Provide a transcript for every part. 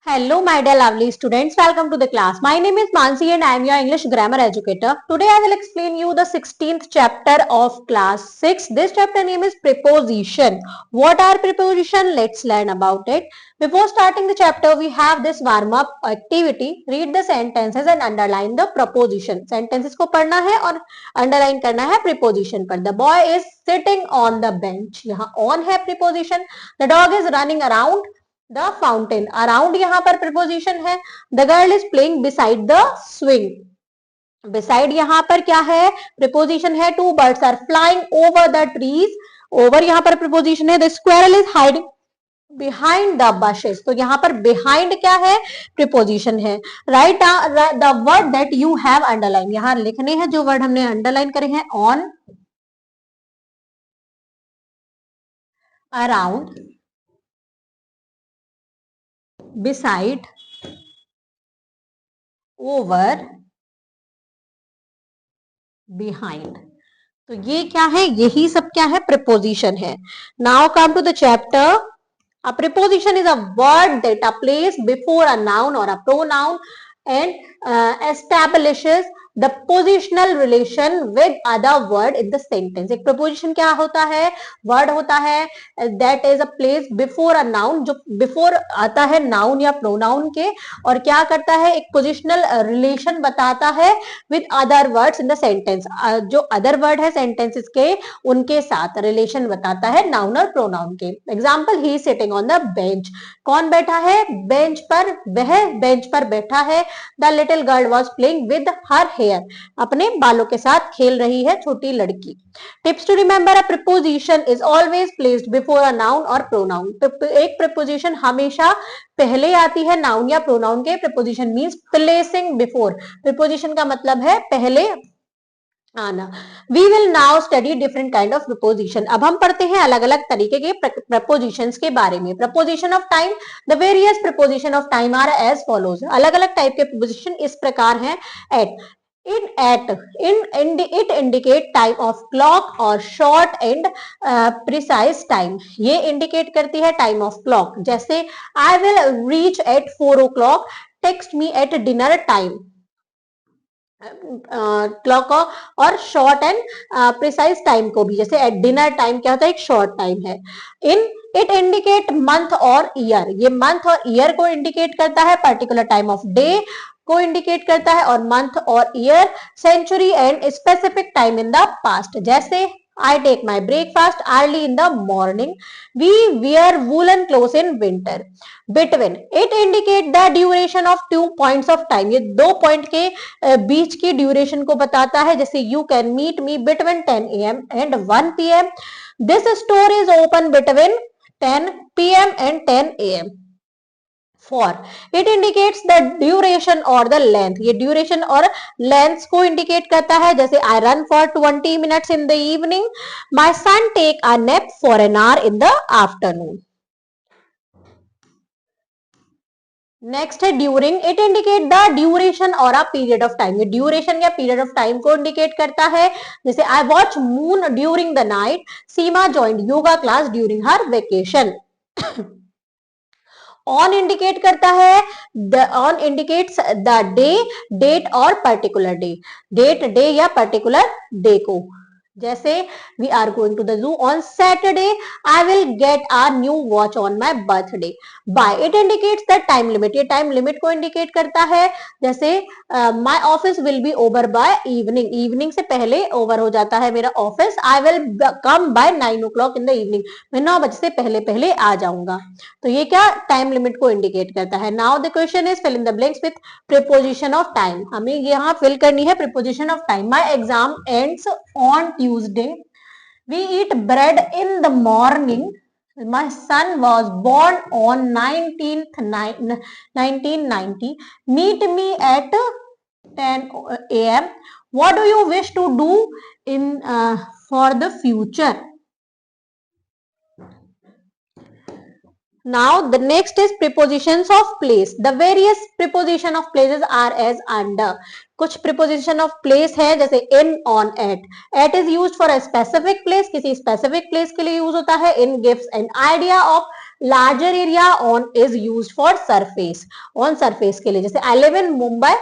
Hello, my dear lovely students. Welcome to the class. My name is Mansi and I am your English grammar educator. Today I will explain you the 16th chapter of class 6. This chapter name is preposition. What are preposition? Let's learn about it. Before starting the chapter, we have this warm up activity. Read the sentences and underline the preposition. Sentences को पढ़ना है और underline करना है preposition पर. The boy is sitting on the bench. यहाँ on है preposition. The dog is running around the fountain. Around यहाँ पर प्रिपोजिशन है. The girl is playing beside the swing. Beside यहाँ पर क्या है? प्रिपोजिशन है. Two birds are flying over the trees. Over यहाँ पर प्रिपोजिशन है. The squirrel is hiding behind the bushes. तो यहाँ पर बिहाइंड क्या है? प्रिपोजिशन है. Write the word that you have underline. यहाँ लिखने हैं जो वर्ड हमने अंडरलाइन करे हैं. On, around, beside, over, behind. तो ये क्या है? यही सब क्या है? प्रिपोजिशन है. Now come to the chapter. A preposition is a word that a place before a noun or a pronoun and establishes the positional relation with other word in the sentence. एक preposition क्या होता है? word होता है that is a place before a noun, जो before आता है noun या pronoun के, और क्या करता है? एक positional relation बताता है with other words in the sentence. जो other word है sentences के, उनके साथ relation बताता है noun और pronoun के. Example, he is sitting on the bench. कौन बैठा है? bench पर. वह bench पर बैठा है. The little girl was playing with her hair. अपने बालों के साथ खेल रही है छोटी लड़की. Tips to remember: a preposition is always placed before a noun or pronoun. एक preposition हमेशा पहले आती है noun या pronoun के. preposition means placing before. preposition का मतलब है पहले आना. We will now study different kind of preposition. अब हम पढ़ते हैं अलग अलग तरीके के prepositions के बारे में. Preposition of time. The various preposition of time are as follows. अलग अलग टाइप के preposition इस प्रकार हैं. At, it indicate time of clock or short and precise time. ये indicate करती है time of clock. जैसे I will reach at 4 o'clock. Text me at dinner time. Clock और शॉर्ट एंड प्रिसाइज टाइम को भी, जैसे एट डिनर टाइम क्या होता है? एक शॉर्ट टाइम है. इन इट इंडिकेट मंथ और ईयर. ये मंथ और ईयर को इंडिकेट करता है. पर्टिकुलर टाइम ऑफ डे को इंडिकेट करता है. और मंथ और year, century and specific time in the past. जैसे I take my breakfast early in the morning. We wear woolen clothes in winter. Between, it indicate the duration of 2 points of time. ये 2 point के बीच की duration को बताता है. जैसे you can meet me between 10 AM and 1 PM. This store is open between 10 PM and 10 AM. For, it indicates the duration or the length. ये duration और length को indicate करता है. जैसे I run for 20 minutes in the evening. My son take a nap for an hour in the afternoon. Next है during. It indicate the duration और a period of time. ये duration या period of time को indicate करता है. जैसे I watch moon during the night. Seema joined yoga class during her vacation. On इंडिकेट करता है. On indicates the day, date और पर्टिकुलर डे. डेट, डे या पर्टिकुलर डे को. जैसे we are going to the zoo on Saturday. I will get a new watch on my birthday. By, it indicates the time limit. ये time limit को indicate करता है. जैसे my office will be over by evening. Evening से पहले over हो जाता है मेरा office. I will come by 9 o'clock in the evening. मैं 9 बजे से पहले पहले आ जाऊंगा. तो ये क्या टाइम लिमिट को इंडिकेट करता है. Now the question is fill in the blanks with preposition of time. हमें यहाँ फिल करनी है preposition of time. My exam ends on Tuesday. We eat bread in the morning. My son was born on 1990. Meet me at 10 AM. What do you wish to do in for the future? Now the next is prepositions of place. The various preposition of places are as under. कुछ preposition of place है जैसे in, on, at. At is used for a specific place. किसी specific place के लिए use होता है. In gives an idea of larger area on is used for surface, on surface के लिए, जैसे I live in Mumbai,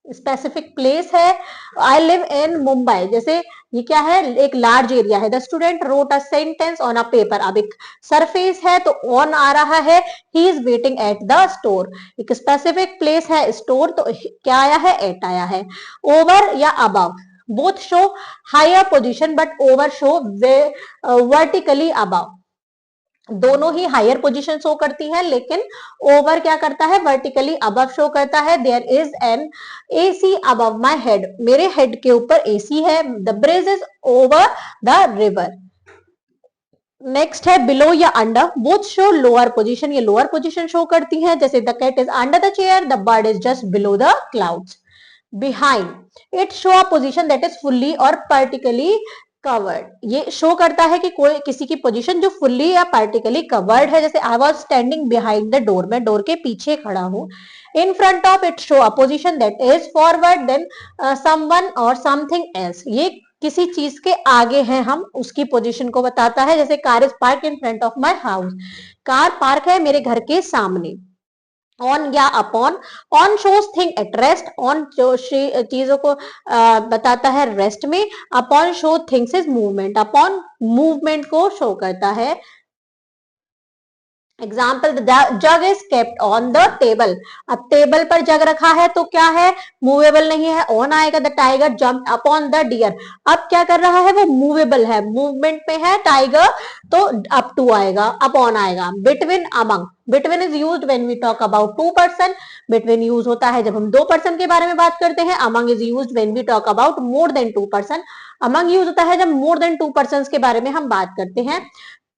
specific place है, I live in Mumbai, जैसे ये क्या है, एक लार्ज एरिया है। The student wrote a sentence on a paper, अब एक सरफेस है तो ऑन आ रहा है, he is waiting at the store, एक स्पेसिफिक प्लेस है स्टोर, तो क्या आया है, एट आया है। ओवर या above, both show higher position but over show vertically above, दोनों ही हायर पोजीशन शो करती है, लेकिन ओवर क्या करता है, वर्टिकली अबव शो करता है। There is an AC above my head, मेरे हेड के ऊपर एसी है। The bridge is over the river. Next है बिलो या under, both show lower position, ये लोअर पोजीशन शो करती है, जैसे the cat is under the chair, the bird is just below the clouds. Behind, it show a position that is fully और partially covered, ये show करता है कि कोई किसी की पोजीशन जो फुल्ली या पार्टिकली कवर्ड है, जैसे I was standing behind the door, मैं डोर के पीछे खड़ा हूं। In front of, it show a position that is forward than someone और समथिंग एल्स, ये किसी चीज के आगे है, हम उसकी पोजीशन को बताता है, जैसे car is park in front of my house, car park है मेरे घर के सामने। ऑन या upon, on shows thing at rest, on चीजों को बताता है रेस्ट में, upon show things is movement, upon movement को शो करता है। Example, the jug is kept on the table, अब टेबल पर जग रखा है तो क्या है, मूवेबल नहीं है, ऑन आएगा। The tiger jump upon the deer, अब क्या कर रहा है, वो मूवेबल है, मूवमेंट में है टाइगर, तो अप टू आएगा, अपॉन आएगा। Between among, between is used when we talk about two person, between use होता है जब हम दो पर्सन के बारे में बात करते हैं। Among is used when we talk about more than two person, among use होता है जब मोर देन टू पर्सन के बारे में हम बात करते हैं,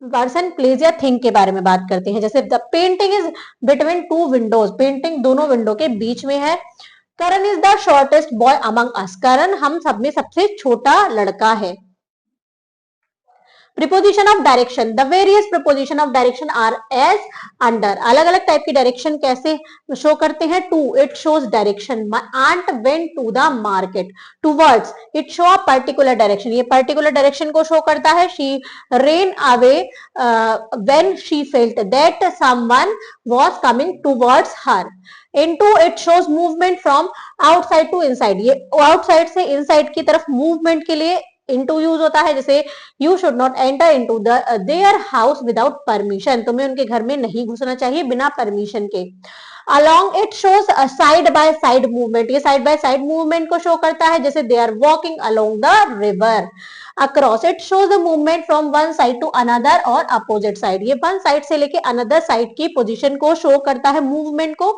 पर्सन प्लेस या थिंग के बारे में बात करते हैं। जैसे the painting is between two windows, painting दोनों विंडो के बीच में है। Karan is the shortest boy among us, Karan हम सब में सबसे छोटा लड़का है। Preposition of direction, the various preposition of direction are as under, अलग अलग टाइप की डायरेक्शन कैसे शो करते हैं। To, it shows direction, my aunt went to the market. Towards, it show a particular direction, ये पर्टिकुलर डायरेक्शन को show करता है। She ran away when she felt that someone was coming towards her. Into, it shows movement from outside to inside, ये outside से inside की तरफ movement के लिए इनटू यूज होता है। जैसे you should not enter into their house without permission, तुम्हें उनके घर में नहीं घुसना चाहिए बिना परमिशन के। Along, it shows side by side movement, ये साइड बाय साइड मूवमेंट को शो करता है, जैसे they are walking along the river. Across, it shows the movement from one side to another और अपोजिट साइड, ये one side से लेके another side की पोजीशन को शो करता है, मूवमेंट को,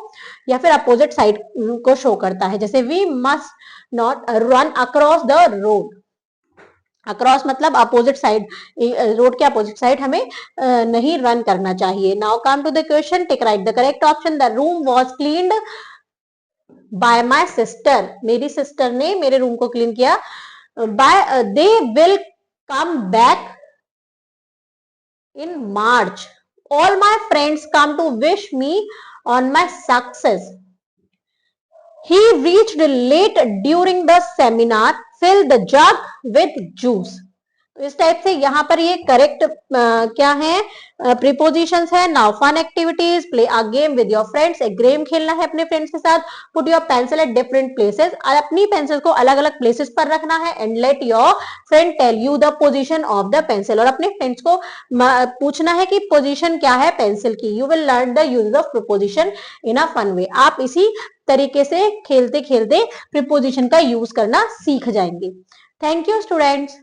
या फिर अपोजिट साइड को शो करता है। जैसे we must not run across the road, across मतलब अपोजिट साइड, रोड के अपोजिट साइड हमें नहीं रन करना चाहिए। Now come to the question, tick right the correct option. The room was cleaned by my sister, मेरी sister ने मेरे room को क्लीन किया। By, they will come back in March. All my friends come to wish me on my success. He reached late during the seminar. Fill the jug with juice. तो इस type से यहाँ पर ये correct क्या है, prepositions है। Now fun activities, play a game with your friends, एक गेम खेलना है अपने फ्रेंड्स के साथ। Put your pencil at different places, अपनी पेंसिल को अलग अलग प्लेसेस पर रखना है। And let your friend tell you the position of the pencil, और अपने फ्रेंड्स को पूछना है कि पोजीशन क्या है पेंसिल की। You will learn the use of preposition in a fun way, आप इसी तरीके से खेलते खेलते प्रीपोजिशन का यूज करना सीख जाएंगे। Thank you students.